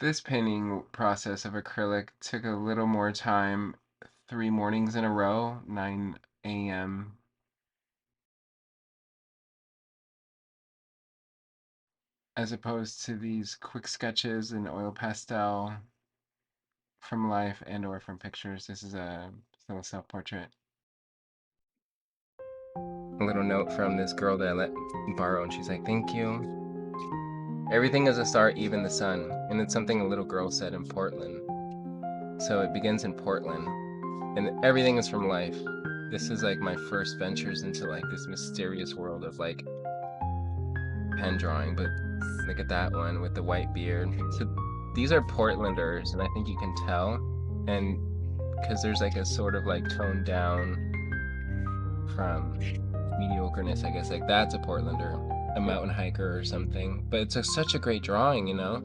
This painting process of acrylic took a little more time, 3 mornings in a row, 9 a.m. as opposed to these quick sketches in oil pastel from life and or from pictures. This is a little self-portrait. A little note from this girl that I let borrow, and she's like, "Thank you. Everything is a start, even the sun." And it's something a little girl said in Portland. So it begins in Portland, and everything is from life. This is like my first ventures into like this mysterious world of like pen drawing, but look at that one with the white beard. So these are Portlanders, and I think you can tell, and because there's like a sort of like toned down from mediocreness, I guess. Like that's a Portlander, a mountain hiker or something. But it's such a great drawing, you know.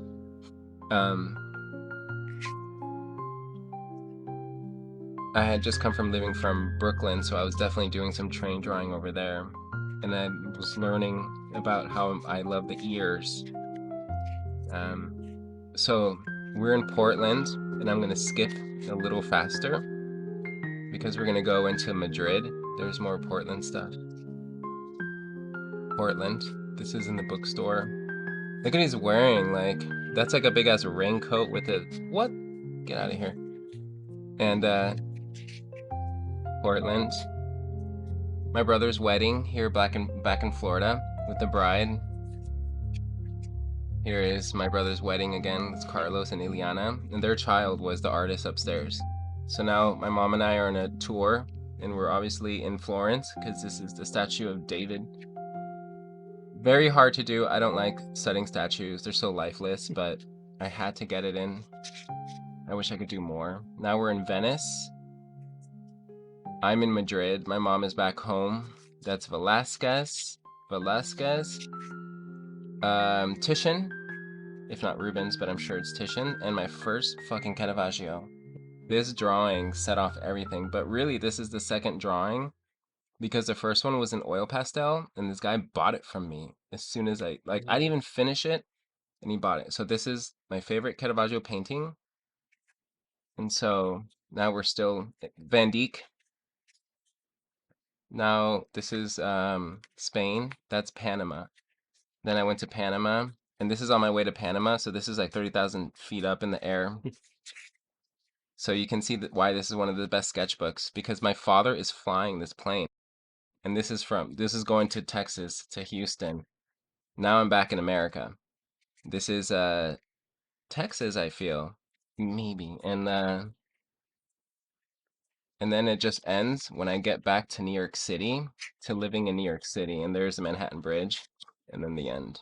I had just come from living from Brooklyn, so I was definitely doing some train drawing over there, and I was learning about how I love the ears. So we're in Portland, and I'm gonna skip a little faster because we're gonna go into Madrid. There's more Portland stuff. Portland. This is in the bookstore. Look what he's wearing. Like that's like a big ass raincoat with a what? Get out of here. And Portland. My brother's wedding here back in Florida with the bride. Here is my brother's wedding again. It's Carlos and Ileana, and their child was the artist upstairs. So now my mom and I are on a tour, and we're obviously in Florence because this is the statue of David. Very hard to do. I don't like studying statues. They're so lifeless, but I had to get it in. I wish I could do more. Now we're in Venice. I'm in Madrid. My mom is back home. That's Velasquez. Titian. If not Rubens, but I'm sure it's Titian, and my first fucking Caravaggio. This drawing set off everything, but really this is the second drawing because the first one was an oil pastel, and this guy bought it from me as soon as I didn't even finish it, and he bought it. So this is my favorite Caravaggio painting, and so now we're still Van Dyck. Now this is Spain. That's Panama. Then I went to Panama, and this is on my way to Panama. So this is like 30,000 feet up in the air. So you can see why this is one of the best sketchbooks, because my father is flying this plane, and this is going to Texas, to Houston. Now I'm back in America. This is Texas, I feel, maybe, and then it just ends when I get back to New York City, to living in New York City, and there's the Manhattan Bridge, and then the end.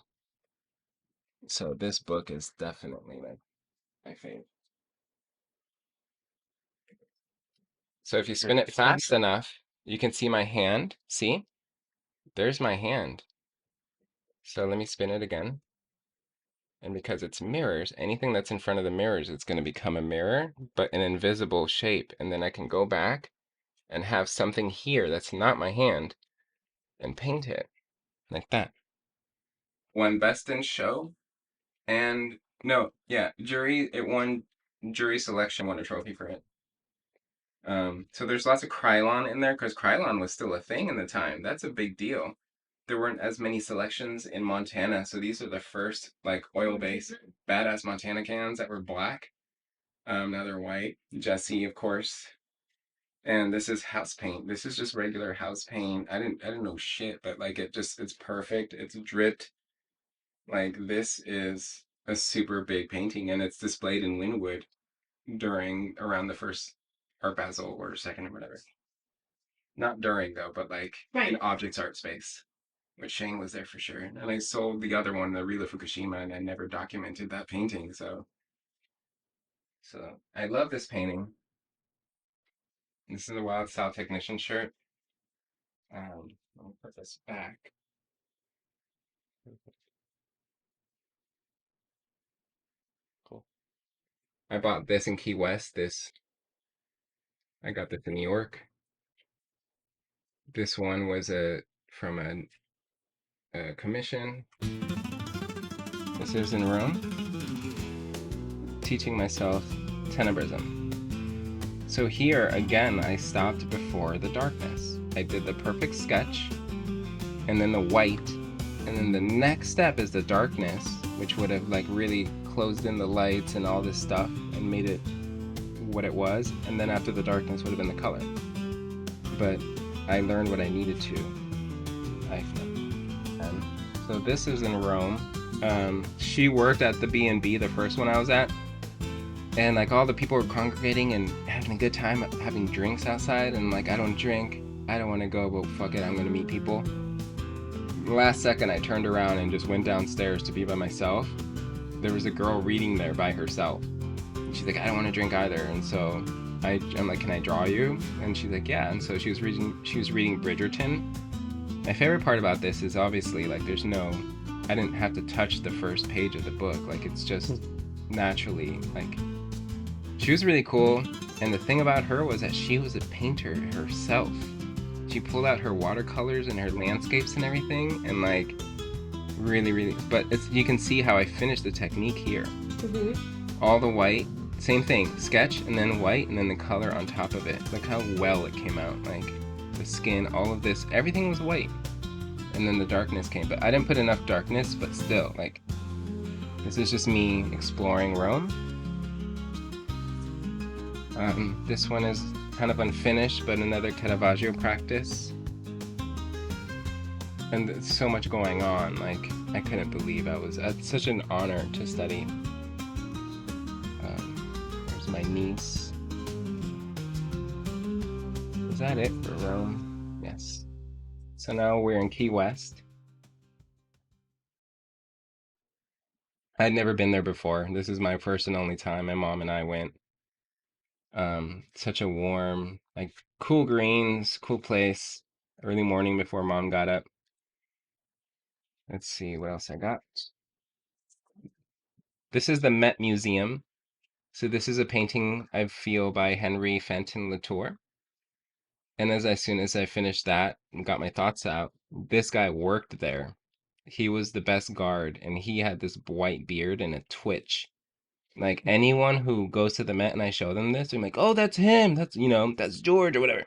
So this book is definitely like my favorite. So if you spin it fast enough, you can see my hand. See? There's my hand. So let me spin it again. And because it's mirrors, anything that's in front of the mirrors, it's going to become a mirror, but an invisible shape. And then I can go back and have something here that's not my hand and paint it like that. Won Best in Show. And no, yeah, it won jury selection, won a trophy for it. So there's lots of Krylon in there because Krylon was still a thing in the time. That's a big deal. There weren't as many selections in Montana, so these are the first like oil-based badass Montana cans that were black. Now they're white. Jesse, of course. And this is house paint. This is just regular house paint. I didn't know shit, but like it's perfect. It's dripped. Like this is a super big painting, and it's displayed in Linwood around the first Art Basel or second or whatever. Not during though, but like in Objects Art Space, which Shane was there for sure. And I sold the other one, the Rila Fukushima, and I never documented that painting. So I love this painting. This is a Wild Style Technician shirt. Let me put this back. Cool. I bought this in Key West. I got this in New York. This one was from a commission. This is in Rome. teaching myself tenebrism. So here, again, I stopped before the darkness. I did the perfect sketch, and then the white, and then the next step is the darkness, which would have like really closed in the lights and all this stuff and made it what it was, and then after the darkness would have been the color. But I learned what I needed to. So this is in Rome. She worked at the B&B, the first one I was at, and like all the people were congregating and having a good time having drinks outside, and like I don't drink, I don't want to go, but fuck it, I'm gonna meet people. Last second I turned around and just went downstairs to be by myself. There was a girl reading there by herself. She's like, I don't want to drink either, and so I'm like, can I draw you? And she's like, yeah. And so she was reading Bridgerton. My favorite part about this is obviously like I didn't have to touch the first page of the book. Like it's just naturally like, she was really cool. And the thing about her was that she was a painter herself. She pulled out her watercolors and her landscapes and everything, and like really, but you can see how I finished the technique here. All the white, same thing, sketch and then white and then the color on top of it. Look how well it came out. Like the skin, all of this, everything was white, and then the darkness came, but I didn't put enough darkness. But still, like, this is just me exploring Rome. This one is kind of unfinished, but another Caravaggio practice, and there's so much going on. Like I couldn't believe it's such an honor to study. There's my niece. Is that it for Rome? Yes. So now we're in Key West. I'd never been there before. This is my first and only time. My mom and I went. Such a warm, like cool greens, cool place. Early morning before mom got up. Let's see what else I got. This is the Met Museum. So this is a painting I feel by Henry Fenton Latour. And as soon as I finished that and got my thoughts out, this guy worked there. He was the best guard, and he had this white beard and a twitch. Like anyone who goes to the Met and I show them this, they're like, "Oh, that's him. That's George or whatever."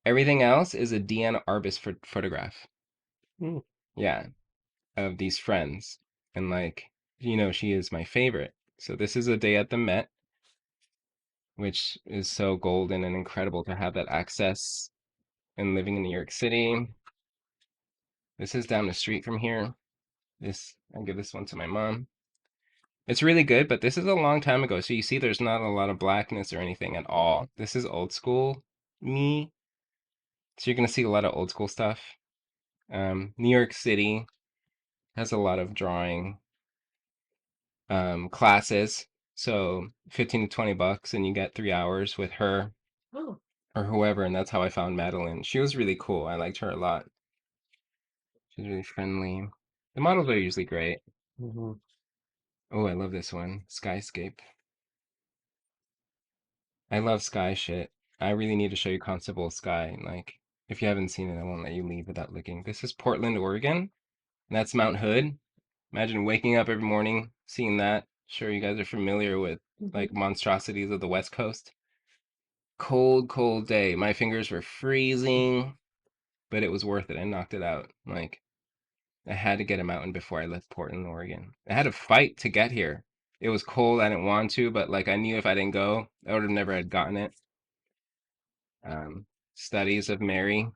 Everything else is a Deanna Arbus photograph. Yeah, of these friends, and like, she is my favorite. So this is a day at the Met, which is so golden and incredible to have that access and living in New York City. This is down the street from here. I give this one to my mom. It's really good, but this is a long time ago. So you see there's not a lot of blackness or anything at all. This is old school me. So you're going to see a lot of old school stuff. New York City has a lot of drawing classes. So 15 to 20 bucks and you get 3 hours with her or whoever. And that's how I found Madeline. She was really cool. I liked her a lot. She's really friendly. The models are usually great. Oh, I love this one. Skyscape. I love sky shit. I really need to show you Constable Sky. Like, if you haven't seen it, I won't let you leave without looking. This is Portland, Oregon. And that's Mount Hood. Imagine waking up every morning, seeing that. Sure, you guys are familiar with like monstrosities of the West Coast. Cold, cold day. My fingers were freezing, but it was worth it. I knocked it out. Like, I had to get a mountain before I left Portland, Oregon. I had to fight to get here. It was cold. I didn't want to, but like I knew if I didn't go, I would have never had gotten it. Studies of Mary.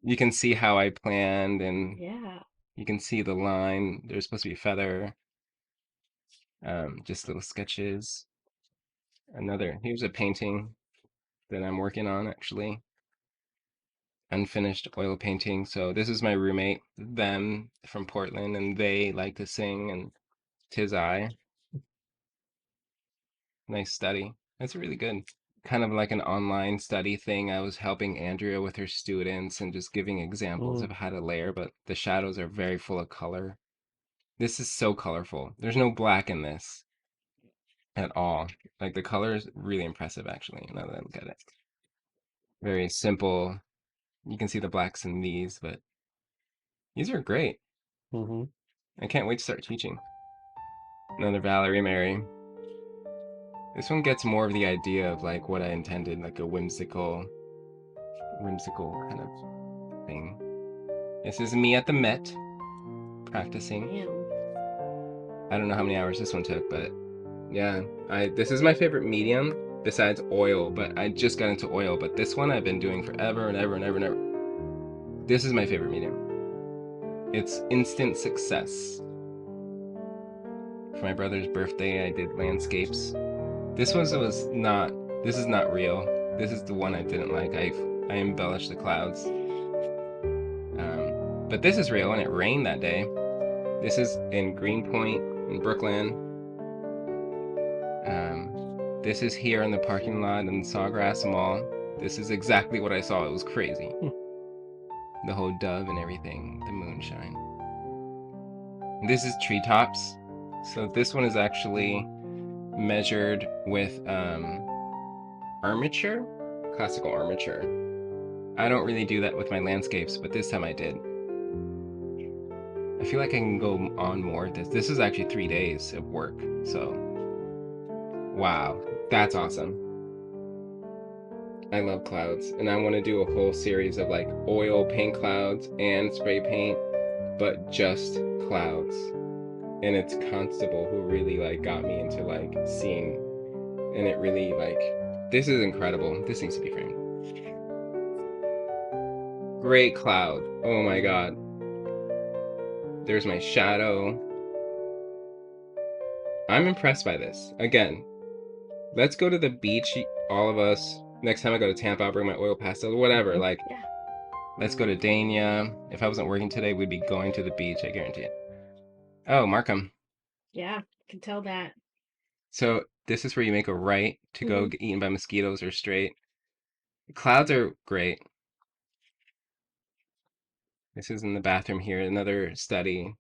You can see how I planned, and you can see the line. There's supposed to be a feather. Just little sketches. Here's a painting that I'm working on actually. Unfinished oil painting. So this is my roommate, them from Portland, and they like to sing, and tis I. Nice study. That's really good. Kind of like an online study thing. I was helping Andrea with her students and just giving examples of how to layer, but the shadows are very full of color. This is so colorful. There's no black in this at all. Like the color is really impressive actually, now that I look at it. Very simple. You can see the blacks in these, but these are great. I can't wait to start teaching. Another Valerie Mary. This one gets more of the idea of like what I intended, like a whimsical kind of thing. This is me at the Met practicing. Damn. I don't know how many hours this one took, but yeah, this is my favorite medium besides oil, but I just got into oil, but this one I've been doing forever and ever and ever and ever. This is my favorite medium. It's instant success. For my brother's birthday, I did landscapes. This is not real. This is the one I didn't like. I embellished the clouds. But this is real, and it rained that day. This is in Greenpoint in Brooklyn. This is here in the parking lot in the Sawgrass Mall. This is exactly what I saw. It was crazy. The whole dove and everything, the moonshine. And this is treetops. So this one is actually measured with armature, classical armature. I don't really do that with my landscapes, but this time I did. I feel like I can go on more with this. This is actually 3 days of work, so wow, that's awesome. I love clouds, and I want to do a whole series of like oil paint clouds and spray paint, but just clouds. And it's Constable who really like got me into like seeing, and it really like, this is incredible. This needs to be framed. Great cloud. Oh my god. There's my shadow. I'm impressed by this. Again, let's go to the beach, all of us. Next time I go to Tampa, I'll bring my oil pastels, whatever. Like, Yeah. let's go to Dania. If I wasn't working today, we'd be going to the beach, I guarantee it. Oh, Markham. Yeah, can tell that. So this is where you make a right to go get eaten by mosquitoes or straight. Clouds are great. This is in the bathroom here, another study.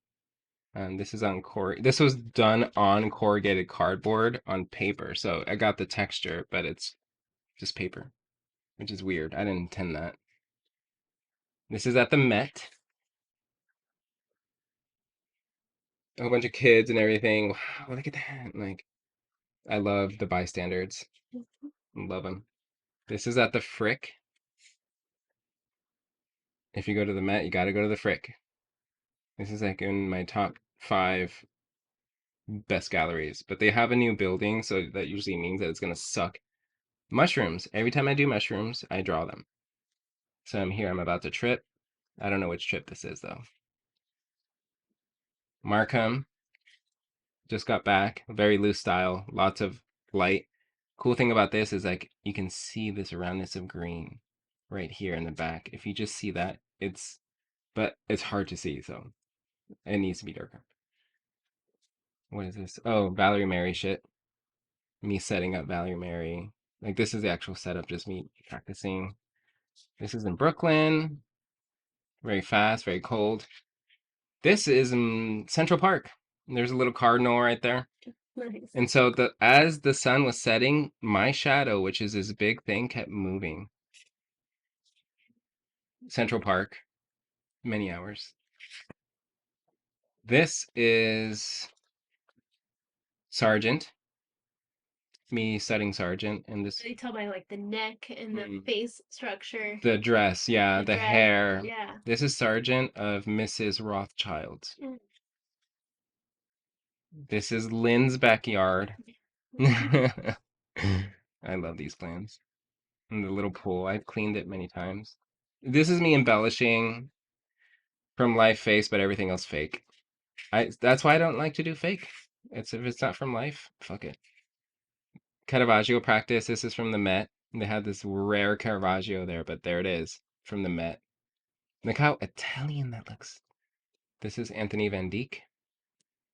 This is on this was done on corrugated cardboard on paper. So I got the texture, but it's just paper, which is weird. I didn't intend that. This is at the Met. A whole bunch of kids and everything. Wow, look at that. Like, I love the bystanders. Love them. This is at the Frick. If you go to the Met, you got to go to the Frick. This is like in my top 5 best galleries, but they have a new building, so that usually means that it's gonna suck. Mushrooms. Every time I do mushrooms, I draw them. So I'm here, I'm about to trip. I don't know which trip this is though. Markham, just got back. Very loose style, lots of light. Cool thing about this is like you can see this roundness of green right here in the back. If you just see that, but it's hard to see, so it needs to be darker. What is this? Oh, Valerie Mary shit. Me setting up Valerie Mary. Like this is the actual setup, just me practicing. This is in Brooklyn. Very fast, very cold. This is in Central Park. There's a little cardinal right there. Nice. And so as the sun was setting, my shadow, which is this big thing, kept moving. Central Park, many hours. This is Sergeant. Me studying Sergeant, and this You tell by like the neck and the face structure. the dress, yeah, the dress, hair. Yeah. This is Sergeant of Mrs. Rothschild. This is Lynn's backyard. I love these plants. And the little pool. I've cleaned it many times. This is me embellishing from life face, but everything else fake. That's why I don't like to do fake. If it's not from life, fuck it. Caravaggio practice. This is from the Met. They had this rare Caravaggio there, but there it is from the Met. Look how Italian that looks. This is Anthony Van Dyck.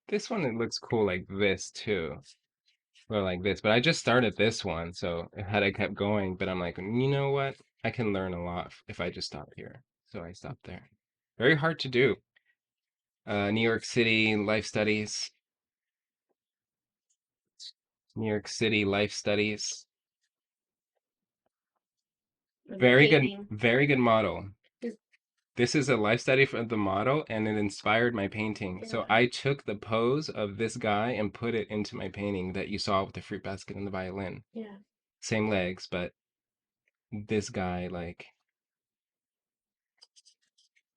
This one, it looks cool like this too. Or like this, but I just started this one, so had I kept going, but I'm like, you know what? I can learn a lot if I just stop here. So I stopped there. Very hard to do. New York City life studies. New York City life studies. Very good model. This is a life study from the model, and it inspired my painting. Yeah. So I took the pose of this guy and put it into my painting that you saw with the fruit basket and the violin. Yeah. Same legs, but this guy, like,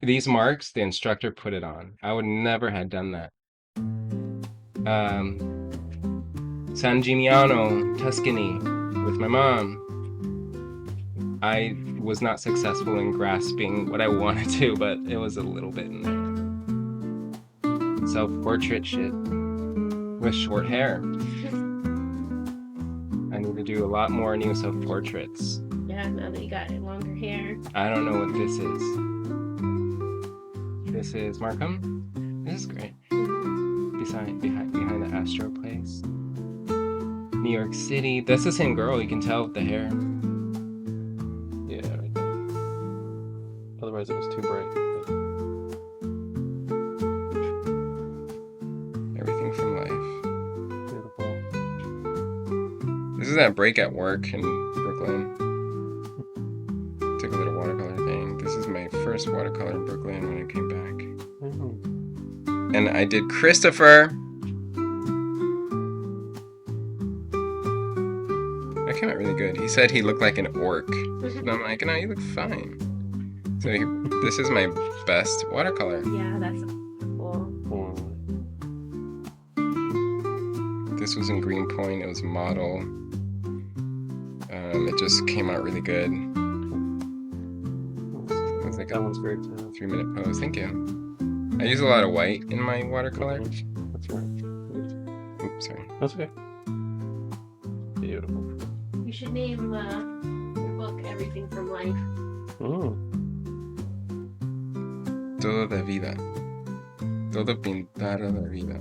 these marks, the instructor put it on. I would never have done that. San Gimignano, Tuscany, with my mom. I was not successful in grasping what I wanted to, but it was a little bit in there. Self-portrait shit with short hair. I need to do a lot more new self-portraits. Yeah, now that you got longer hair. I don't know what this is. This is Markham. This is great. Behind the Astro place. New York City. That's the same girl, you can tell with the hair. Yeah, right there. Otherwise it was too bright. Everything from life. Beautiful. This is that break at work in Brooklyn. Took a little watercolor thing. This is my first watercolor in Brooklyn when I came back. And I did Christopher. That came out really good. He said he looked like an orc. And I'm like, no, you look fine. So this is my best watercolor. Yeah, that's cool. This was in Greenpoint. It was model. It just came out really good. It was like that one's great too. 3-minute pose. Thank you. I use a lot of white in my watercolor. That's right. Oops, sorry. That's okay. Beautiful. You should name your book Everything from Life. Todo de vida. Todo pintado de vida.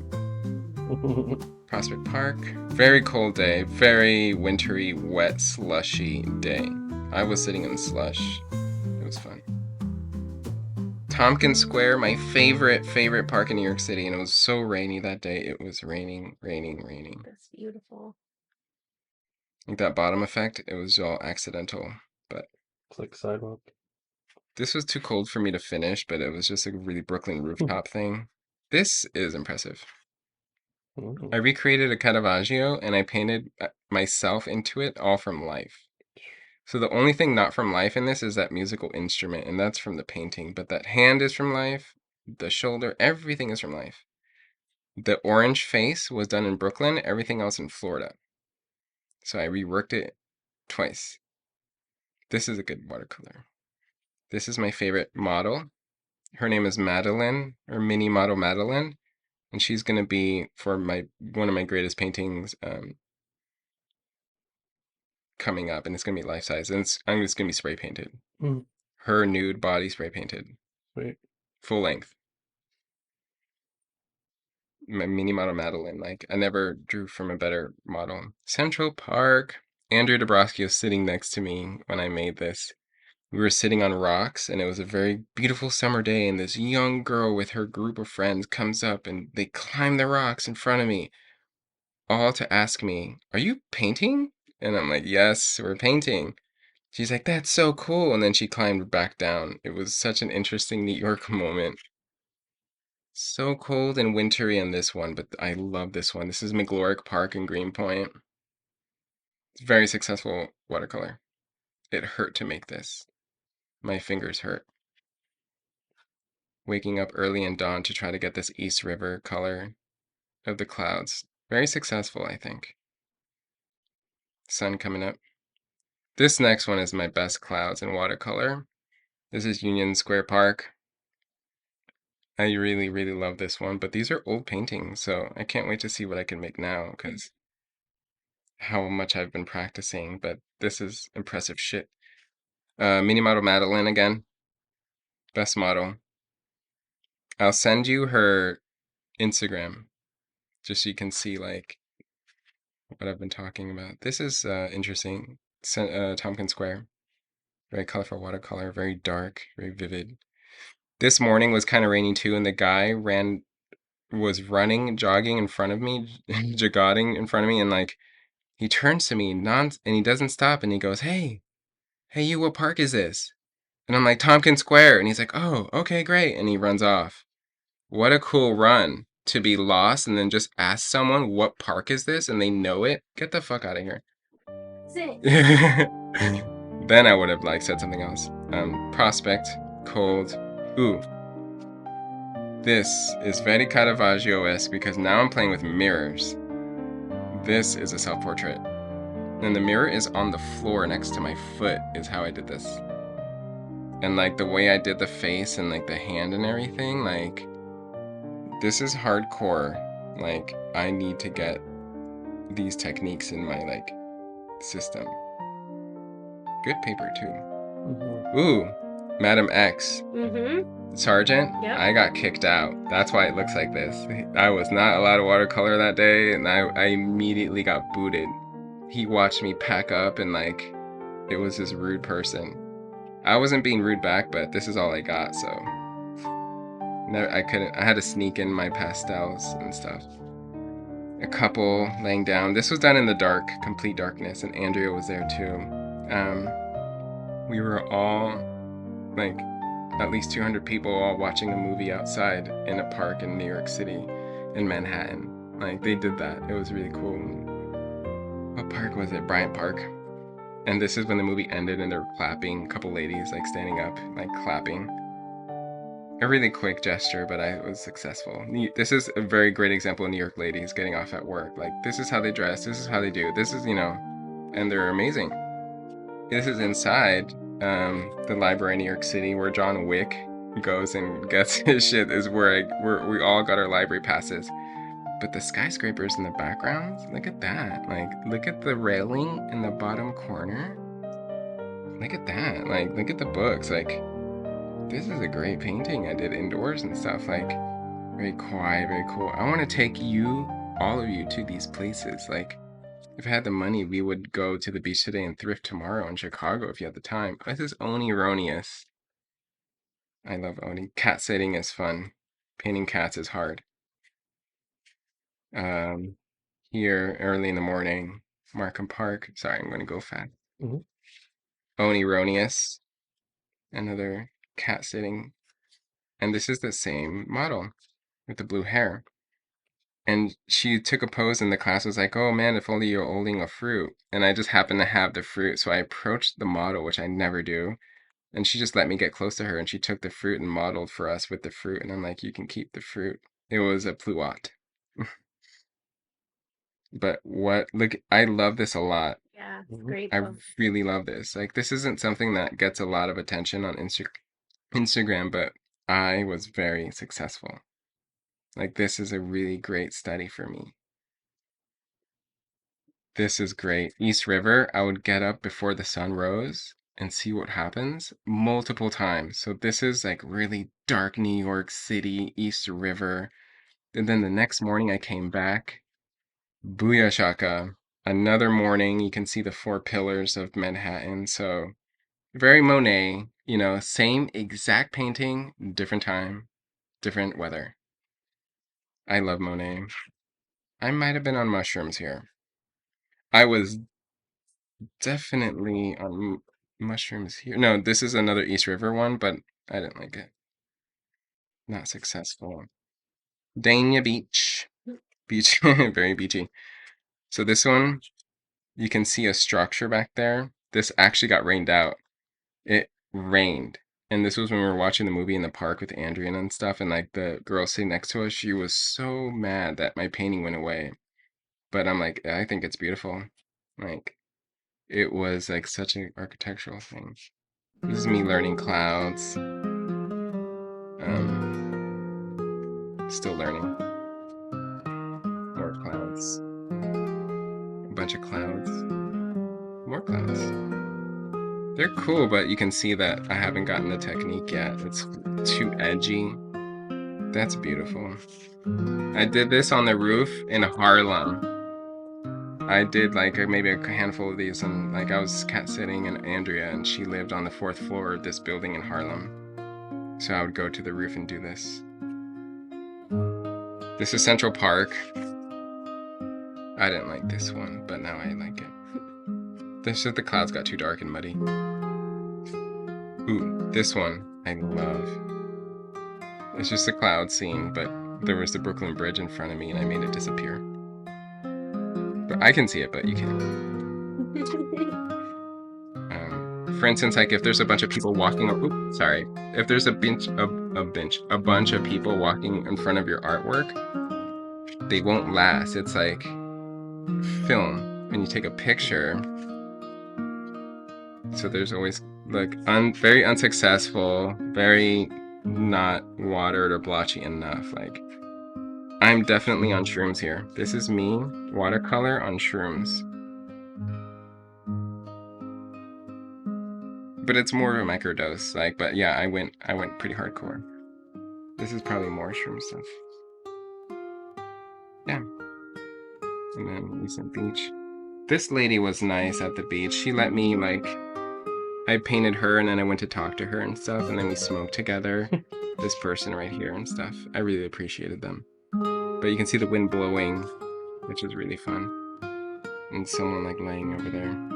Prospect Park. Very cold day. Very wintry, wet, slushy day. I was sitting in slush. It was fun. Tompkins Square, my favorite park in New York City, and it was so rainy that day. It was raining. That's beautiful. Like that bottom effect, it was all accidental, but It's like sidewalk. this was too cold for me to finish, but it was just a really Brooklyn rooftop thing. This is impressive. I recreated a Caravaggio and I painted myself into it all from life. So the only thing not from life in this is that musical instrument, and that's from the painting. But that hand is from life, the shoulder, everything is from life. The orange face was done in Brooklyn, everything else in Florida. So I reworked it twice. This is a good watercolor. This is my favorite model. Her name is Madeline, or mini model Madeline, and she's going to be for one of my greatest paintings coming up, and it's going to be life size, and it's going to be spray painted. Her nude body spray painted. Sweet. Full length. My mini model Madeline. Like, I never drew from a better model. Central Park. Andrew Dabrowski was sitting next to me when I made this. We were sitting on rocks, and it was a very beautiful summer day, and this young girl with her group of friends comes up, and they climb the rocks in front of me, all to ask me, "Are you painting?" And I'm like, "Yes, we're painting." She's like, "That's so cool." And then she climbed back down. It was such an interesting New York moment. So cold and wintry in this one, but I love this one. This is McLauric Park in Greenpoint. It's a very successful watercolor. It hurt to make this. My fingers hurt. Waking up early in dawn to try to get this East River color of the clouds. Very successful, I think. Sun coming up. This next one is my best clouds in watercolor. This is Union Square Park. I really, really love this one, but these are old paintings, so I can't wait to see what I can make now, because how much I've been practicing, but this is impressive shit. Mini model Madeline again. Best model. I'll send you her Instagram, just so you can see, like, what I've been talking about. This is interesting. Tompkins Square. Very colorful watercolor, very dark, very vivid. This morning was kind of rainy too, and the guy was running, jogging in front of me, jogging in front of me, and like he turns to me and he doesn't stop, and he goes, "Hey, you, what park is this?" And I'm like, Tompkins Square. And he's like, oh, okay, great. And he runs off. What a cool run to be lost and then just ask someone, what park is this? And they know it. Get the fuck out of here. Then I would have like said something else. Prospect, cold. Ooh. This is very Caravaggio-esque because now I'm playing with mirrors. This is a self-portrait. And the mirror is on the floor next to my foot is how I did this. And like the way I did the face and like the hand and everything, like this is hardcore. Like I need to get these techniques in my like system. Good paper too. Mm-hmm. Ooh, Madam X. Mm-hmm. Sergeant, Yep. I got kicked out. That's why it looks like this. I was not allowed to watercolor that day, and I immediately got booted. He watched me pack up, and like, it was this rude person. I wasn't being rude back, but this is all I got, so I couldn't. I had to sneak in my pastels and stuff. A couple laying down. This was done in the dark, complete darkness, and Andrea was there too. We were all like at least 200 people all watching a movie outside in a park in New York City, in Manhattan. Like they did that. It was really cool. What park was it? Bryant Park. And this is when the movie ended and they were clapping. A couple ladies like standing up, like clapping. A really quick gesture, but I was successful. This is a very great example of New York ladies getting off at work. Like this is how they dress. This is how they do. This is, you know, and they're amazing. This is inside the library in New York City where John Wick goes and gets his shit. Is where we all got our library passes. But the skyscrapers in the background, look at that. Like, look at the railing in the bottom corner. Look at that. Like, look at the books. Like, this is a great painting I did indoors and stuff. Like, very quiet, very cool. I want to take you, all of you, to these places. Like, if I had the money, we would go to the beach today and thrift tomorrow in Chicago if you had the time. This is Oni Ronius. I love Oni. Cat sitting is fun. Painting cats is hard. Here early in the morning, Markham Park. Sorry, I'm going to go fast. Mm-hmm. Oni Ronius, another cat sitting. And this is the same model with the blue hair. And she took a pose in the class, was like, oh man, if only you're holding a fruit. And I just happened to have the fruit. So I approached the model, which I never do. And she just let me get close to her. And she took the fruit and modeled for us with the fruit. And I'm like, you can keep the fruit. It was a pluot. But look, I love this a lot. Yeah, it's great. I really love this. Like, this isn't something that gets a lot of attention on Instagram, but I was very successful. Like, this is a really great study for me. This is great. East River, I would get up before the sun rose and see what happens multiple times. So this is like really dark New York City, East River. And then the next morning I came back. Booyah shaka. Another morning, you can see the 4 pillars of Manhattan. So very Monet, you know, same exact painting, different time, different weather. I love Monet. I might have been on mushrooms here. I was definitely on mushrooms here. No, this is another East River one, but I didn't like it. Not successful. Dania Beach. Beach, very beachy. So this one, you can see a structure back there. This actually got rained out. It rained. And this was when we were watching the movie in the park with Andrea and stuff. And like the girl sitting next to us, she was so mad that my painting went away. But I'm like, I think it's beautiful. Like, it was like such an architectural thing. This is me learning clouds. Still learning. More clouds. A bunch of clouds. More clouds. They're cool, but you can see that I haven't gotten the technique yet. It's too edgy. That's beautiful. I did this on the roof in Harlem. I did like maybe a handful of these, and like I was cat sitting in Andrea, and she lived on the 4th floor of this building in Harlem. So I would go to the roof and do this. This is Central Park. I didn't like this one, but now I like it. This is the clouds got too dark and muddy. Ooh, This one I love. It's just a cloud scene, but there was the Brooklyn Bridge in front of me and I made it disappear. But I can see it, but you can't. For instance, like if there's a bunch of people walking, if there's a bunch of people walking in front of your artwork, they won't last. It's like film, and you take a picture. So there's always like very unsuccessful, very not watered or blotchy enough. Like I'm definitely on shrooms here. This is me, watercolor on shrooms. But it's more of a microdose, like, but yeah, I went pretty hardcore. This is probably more shroom stuff. Yeah. And then recent beach. This lady was nice at the beach. She let me, like, I painted her and then I went to talk to her and stuff, and then we smoked together. This person right here and stuff. I really appreciated them. But you can see the wind blowing, which is really fun. And someone like laying over there.